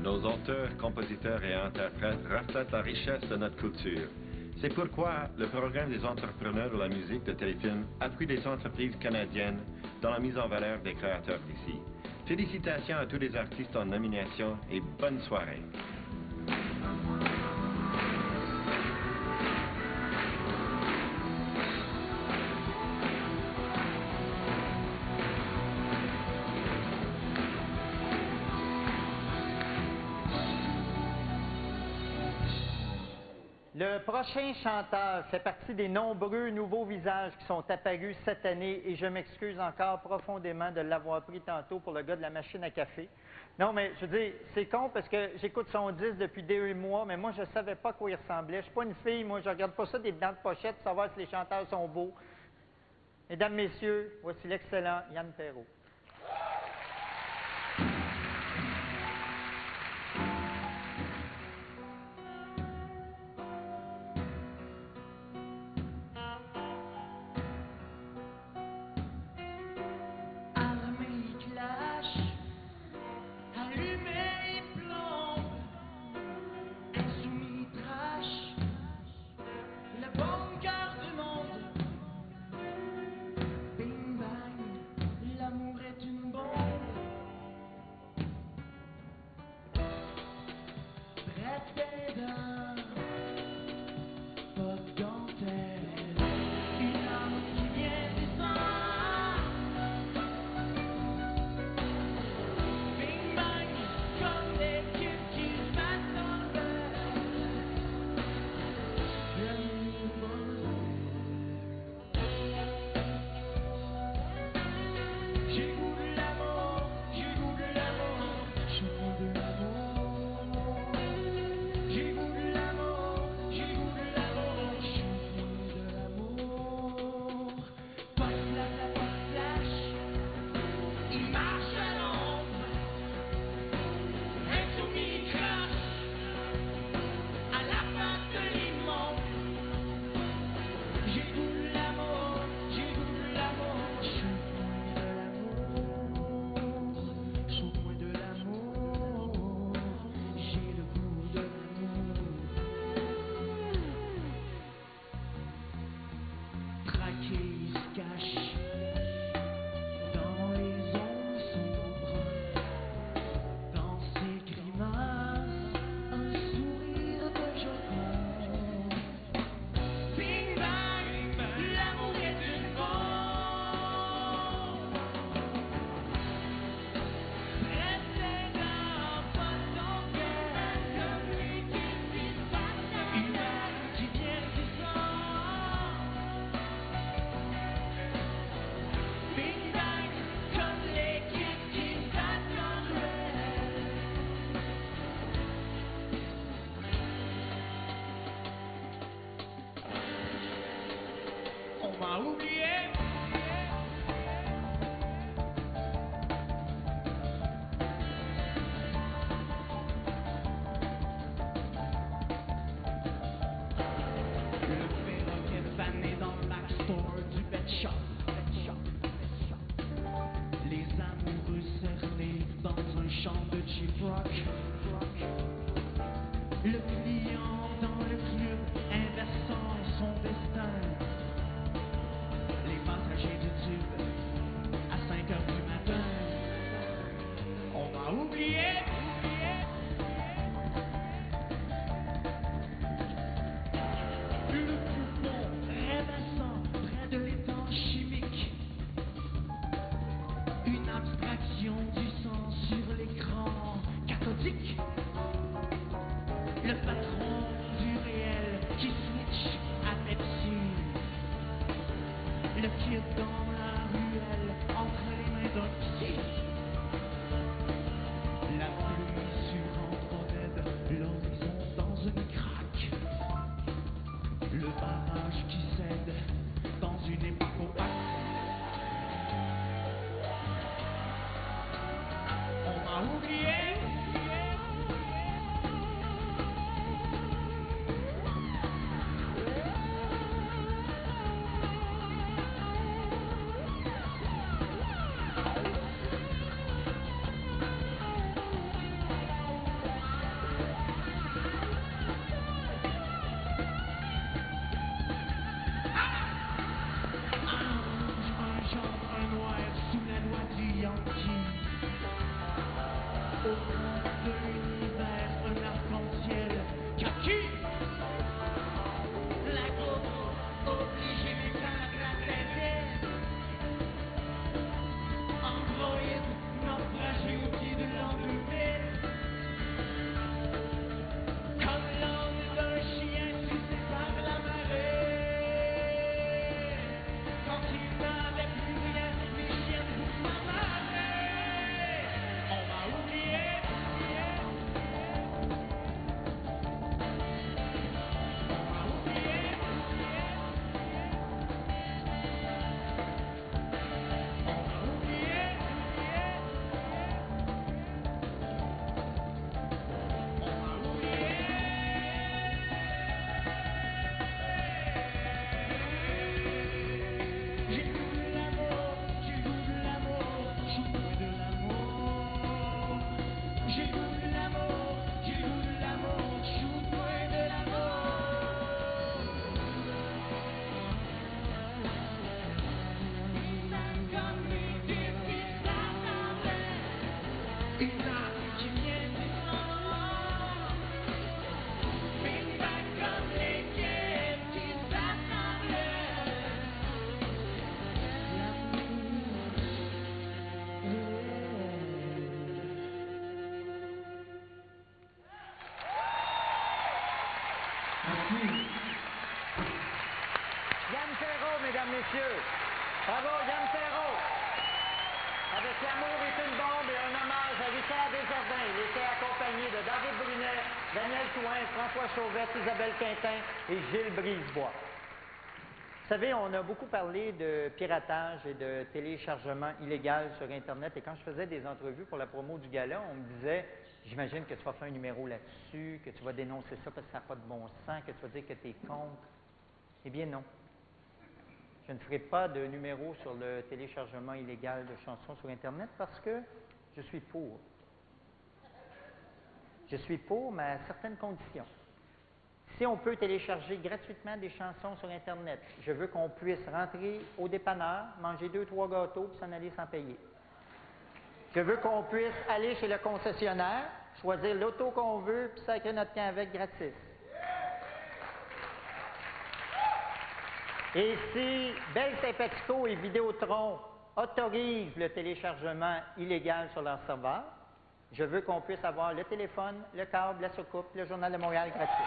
Nos auteurs, compositeurs et interprètes reflètent la richesse de notre culture. C'est pourquoi le programme des entrepreneurs de la musique de téléfilm appuie les entreprises canadiennes dans la mise en valeur des créateurs d'ici. Félicitations à tous les artistes en nomination et bonne soirée. Le prochain chanteur fait partie des nombreux nouveaux visages qui sont apparus cette année et je m'excuse encore profondément de l'avoir pris tantôt pour le gars de la machine à café. Non, mais je veux dire, c'est con parce que j'écoute son disque depuis des mois, mais moi, je ne savais pas à quoi il ressemblait. Je ne suis pas une fille, moi, je ne regarde pas ça des dents de pochette pour savoir si les chanteurs sont beaux. Mesdames, Messieurs, voici l'excellent Yann Perrault. mesdames, messieurs. Bravo, Yann Perrault. Avec L'amour est une bombe et un hommage à Richard Desjardins. Il était accompagné de David Brunet, Daniel Touin, François Chauvette, Isabelle Quintin et Gilles Brisebois. Vous savez, on a beaucoup parlé de piratage et de téléchargement illégal sur Internet. Et quand je faisais des entrevues pour la promo du gala, on me disait, j'imagine que tu vas faire un numéro là-dessus, que tu vas dénoncer ça parce que ça n'a pas de bon sens, que tu vas dire que tu es contre. Eh bien non. Je ne ferai pas de numéro sur le téléchargement illégal de chansons sur Internet parce que je suis pour. Je suis pour, mais à certaines conditions. Si on peut télécharger gratuitement des chansons sur Internet, je veux qu'on puisse rentrer au dépanneur, manger 2-3 gâteaux puis s'en aller sans payer. Je veux qu'on puisse aller chez le concessionnaire, choisir l'auto qu'on veut puis sacrer notre camp avec gratis. Et si Bell Sympatico et Vidéotron autorisent le téléchargement illégal sur leur serveur, je veux qu'on puisse avoir le téléphone, le câble, la soucoupe, le Journal de Montréal gratuit.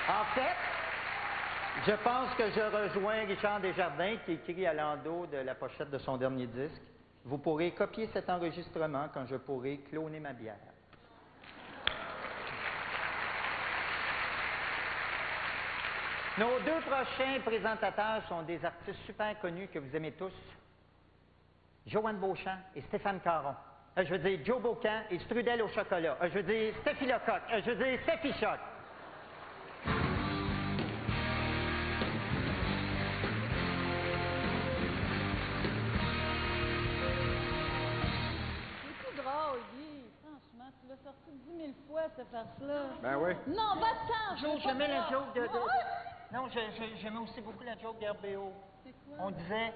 En fait, je pense que je rejoins Richard Desjardins qui écrit à l'endos de la pochette de son dernier disque. Vous pourrez copier cet enregistrement quand je pourrai cloner ma bière. Nos deux prochains présentateurs sont des artistes super connus que vous aimez tous. Joanne Beauchamp et Stéphane Caron. Je veux dire Joe Bocan et Strudel au chocolat. Je veux dire Steffi Lecoq. Je veux dire Steffi Choc. Tu l'as sorti 10 000 fois, cette farce-là. Ben oui. Non, pas de temps. Joe, j'aimais la joke de... Non, j'aimais aussi beaucoup la joke d'RBO. C'est quoi? On disait,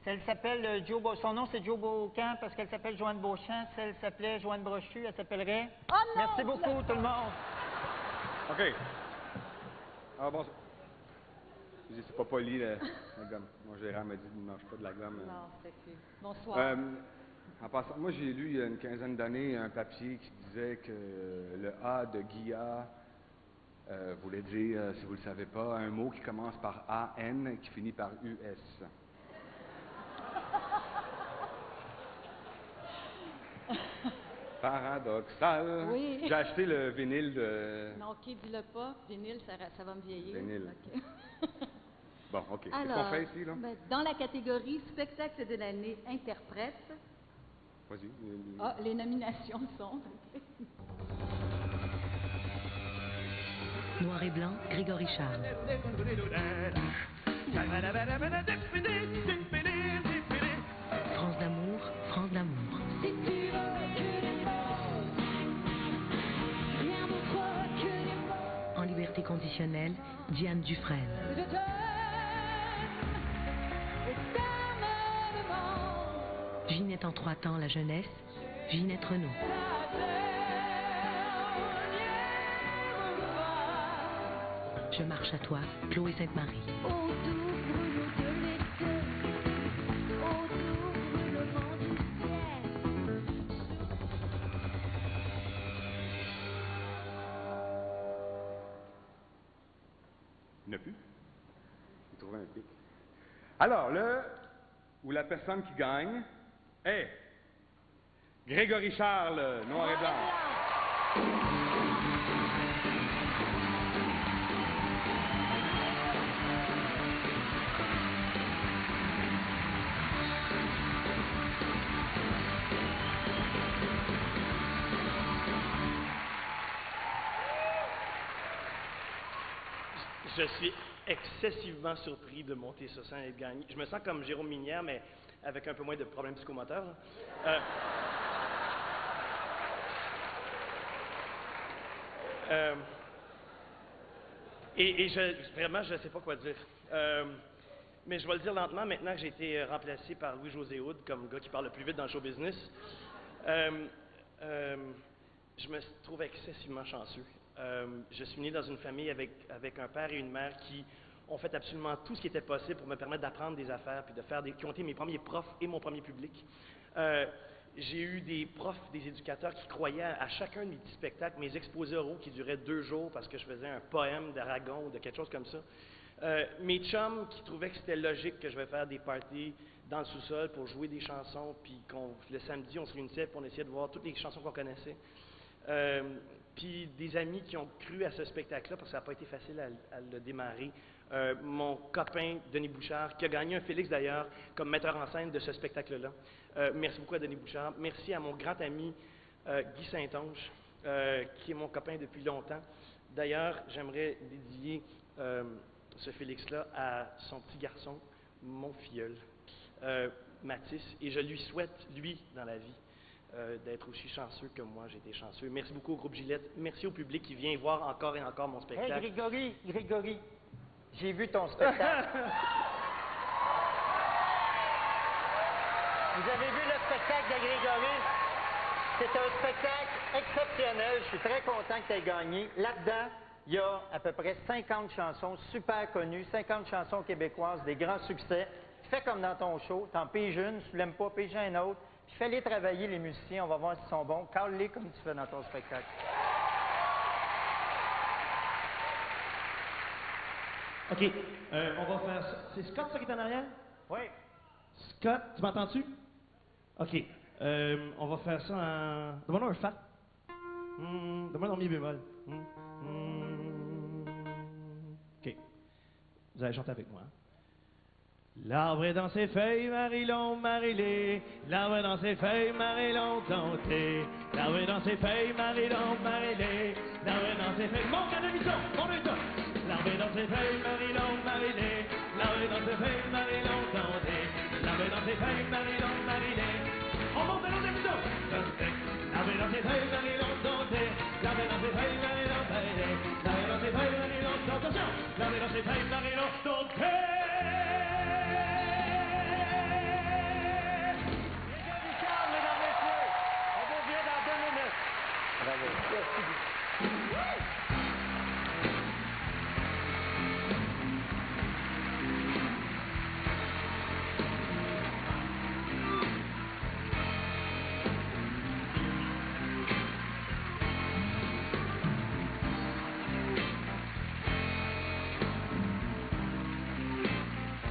elle s'appelle son nom c'est Joe Bocan parce qu'elle s'appelle Joanne Beauchamp. Si elle s'appelait Joanne Brochu, elle s'appellerait... Oh non! Merci beaucoup, tout le monde. OK. Ah bon, c'est pas poli, la gomme. Mon gérant m'a dit, ne mange pas de la gomme. Non, c'était plus. Bonsoir. En passant, moi, j'ai lu il y a une quinzaine d'années un papier qui disait que le A de Guilla voulait dire, si vous ne le savez pas, un mot qui commence par AN et qui finit par US. Paradoxal. Oui. J'ai acheté le vinyle de... Non, OK, dis-le pas. Vinyle, ça va me vieillir. Vinyle. OK. Bon, OK. Qu'est-ce Alors, qu'on fait ici, là? ben, dans la catégorie spectacle de l'année interprète, Vas-y. les nominations sont... Noir et blanc, Grégory Charles. France d'amour, France d'amour. En liberté conditionnelle, Diane Dufresne. Ginette en 3 temps, la jeunesse, Ginette Renaud. Je marche à toi, Chloé Sainte-Marie. Il n'y en a plus? J'ai trouvé un pic. Alors, le ou la personne qui gagne est Grégory Charles, noir et blanc. Je suis excessivement surpris de monter sur scène et de gagner. Je me sens comme Jérôme Minière, mais avec un peu moins de problèmes psychomoteurs. Vraiment, je ne sais pas quoi dire. Mais je vais le dire lentement, maintenant que j'ai été remplacé par Louis-José Hood comme gars qui parle le plus vite dans le show business. Je me trouve excessivement chanceux. Je suis né dans une famille avec un père et une mère qui ont fait absolument tout ce qui était possible pour me permettre d'apprendre des affaires, puis qui ont été mes premiers profs et mon premier public. J'ai eu des profs, des éducateurs qui croyaient à chacun de mes petits spectacles, mes exposés oraux qui duraient 2 jours parce que je faisais un poème d'Aragon ou de quelque chose comme ça. Mes chums qui trouvaient que c'était logique que je vais faire des parties dans le sous-sol pour jouer des chansons, puis le samedi, on se réunissait pour essayer de voir toutes les chansons qu'on connaissait. Puis des amis qui ont cru à ce spectacle-là, parce que ça n'a pas été facile à le démarrer. Mon copain, Denis Bouchard, qui a gagné un Félix d'ailleurs, comme metteur en scène de ce spectacle-là. Merci beaucoup à Denis Bouchard. Merci à mon grand ami Guy Saint-Onge, qui est mon copain depuis longtemps. D'ailleurs, j'aimerais dédier ce Félix-là à son petit garçon, mon filleul, Mathis, et je lui souhaite, lui, dans la vie, d'être aussi chanceux que moi, j'ai été chanceux. Merci beaucoup au groupe Gillette. Merci au public qui vient voir encore et encore mon spectacle. Hey, Grégory, j'ai vu ton spectacle. Vous avez vu le spectacle de Grégory? C'est un spectacle exceptionnel. Je suis très content que tu aies gagné. Là-dedans, il y a à peu près 50 chansons super connues, 50 chansons québécoises, des grands succès. Fais comme dans ton show, t'en piges une, si tu l'aimes pas, pige un autre. Puis fais-les travailler, les musiciens, on va voir s'ils sont bons. Cale-les comme tu fais dans ton spectacle. OK, on va faire ça. C'est Scott, ça, qui est en arrière? Oui. Scott, tu m'entends-tu? OK, on va faire ça en... Demande-moi un fa. Demande-moi un mi bémol. OK. Vous allez chanter avec moi. L'arbre est dans ses feuilles, Marie-Long, Marie-Lé. L'arbre est dans ses feuilles, Marie-Long, comptez. L'arbre est dans ses feuilles, Marie-Long, Marie-Lé. L'arbre est dans ses feuilles. Monte à demi-ton, monte à l'arbre est dans ses feuilles, Marie-Long, Marie-Lé. L'arbre est dans ses feuilles, Marie-Long, comptez. L'arbre est dans ses feuilles, Marie-Long, Marie-Lé. On monte à demi-ton. L'arbre est dans ses feuilles, Marie-Long, comptez. L'arbre est dans ses feuilles, Marie-Long, Marie-Lé. L'arbre est dans ses feuilles, Marie-Long, attention. L'arbre est dans ses feuilles, Marie-Long, comptez.